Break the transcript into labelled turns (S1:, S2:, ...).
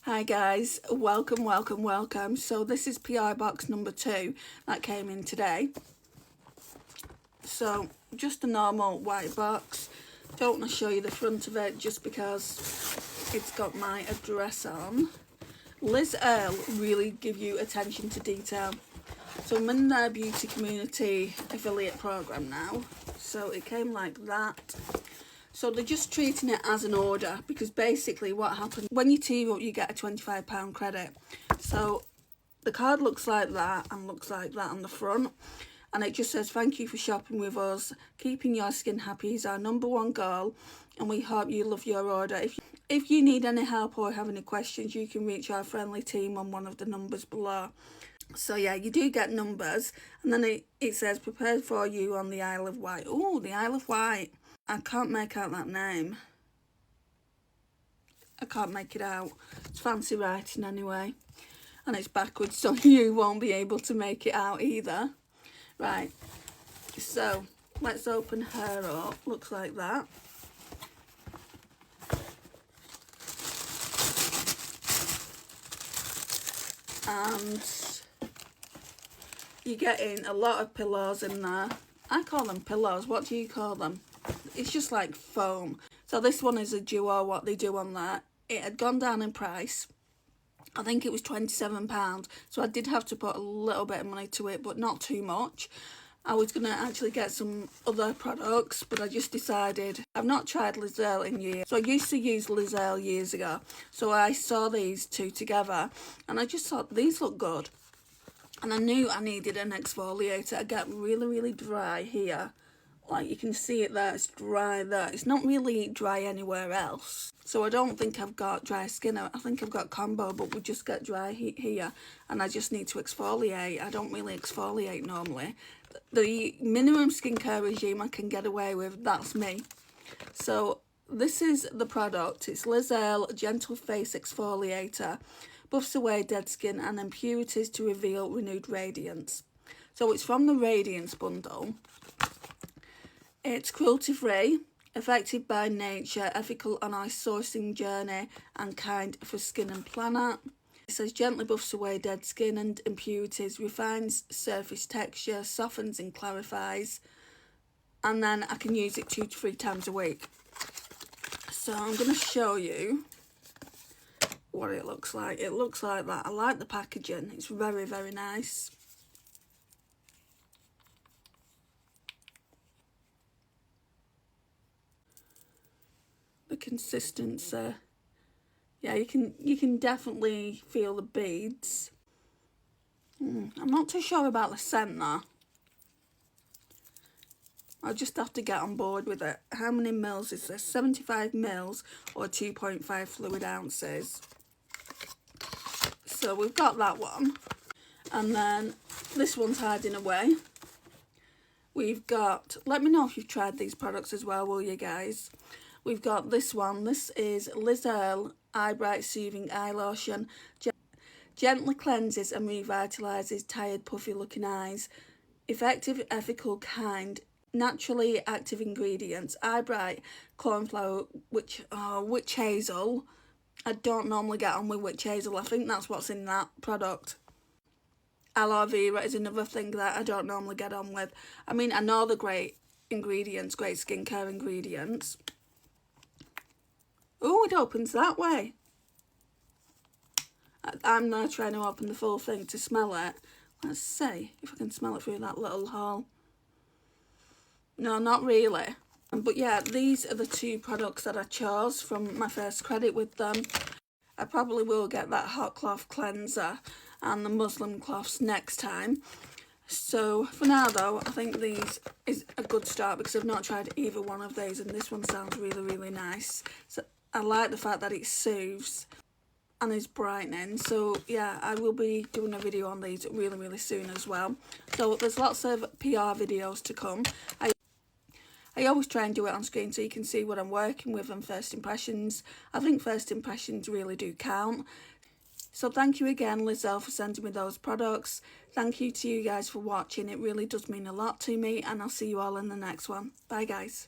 S1: Hi guys, welcome. So this is PI box number 2 that came in today. So just a normal white box. Don't want to show you the front of it just because it's got my address on. Liz Earle really give you attention to detail. So I'm in their beauty community affiliate program now. So it came like that. So they're just treating it as an order because basically what happens when you team up, you get a £25 credit. So the card looks like that and looks like that on the front, and it just says thank you for shopping with us. Keeping your skin happy is our #1 goal, and we hope you love your order. If you need any help or have any questions, you can reach our friendly team on one of the numbers below. So yeah, you do get numbers, and then it says prepared for you on the Isle of Wight. Oh, the Isle of Wight. I can't make out that name. I can't make it out. It's fancy writing anyway. And it's backwards, so you won't be able to make it out either. Right, so let's open her up. Looks like that. And you're getting a lot of pillows in there. I call them pillows. What do you call them? It's just like foam. So this one is a duo, what they do on that. It had gone down in price. I think it was £27. So I did have to put a little bit of money to it, but not too much. I was going to actually get some other products, but I just decided I've not tried Liz Earle in years. So I used to use Liz Earle years ago. So I saw these two together and I just thought these look good. And I knew I needed an exfoliator. I get really dry here. Like you can see it there, it's dry there. It's not really dry anywhere else. So I don't think I've got dry skin. I think I've got combo, but we just get dry here. And I just need to exfoliate. I don't really exfoliate normally. The minimum skincare regime I can get away with, that's me. So this is the product. It's Liz Earle Gentle Face Exfoliator. Buffs away dead skin and impurities to reveal renewed radiance. So it's from the Radiance bundle. It's cruelty-free, effective by nature, ethical on our sourcing journey, and kind for skin and planet. It says gently buffs away dead skin and impurities, refines surface texture, softens and clarifies. And then I can use it 2 to 3 times a week. So I'm going to show you what it looks like. It looks like that. I like the packaging. It's very nice. The consistency, yeah, you can definitely feel the beads. I'm not too sure about the scent though. I'll just have to get on board with it. How many mils is this? 75 mils or 2.5 fluid ounces. So we've got that one, and then this one's hiding away. We've got, let me know if you've tried these products as well, will you guys? We've got this one. This is Liz Earle Eye Bright Soothing Eye Lotion. Gently cleanses and revitalises tired, puffy looking eyes. Effective, ethical, kind, naturally active ingredients. Eye Bright, cornflower, witch hazel. I don't normally get on with witch hazel. I think that's what's in that product. Aloe vera is another thing that I don't normally get on with. I mean, I know the great ingredients, great skincare ingredients. Oh, it opens that way. I'm now trying to open the full thing to smell it. Let's see if I can smell it through that little hole. No, not really. But yeah, these are the 2 products that I chose from my first credit with them. I probably will get that hot cloth cleanser and the muslin cloths next time. So for now though, I think these is a good start because I've not tried either one of these, and this one sounds really nice. So I like the fact that it soothes and is brightening. So yeah, I will be doing a video on these really soon as well. So there's lots of PR videos to come. I always try and do it on screen so you can see what I'm working with and first impressions. I think first impressions really do count. So thank you again, Liz Earle, for sending me those products. Thank you to you guys for watching. It really does mean a lot to me, and I'll see you all in the next one. Bye guys.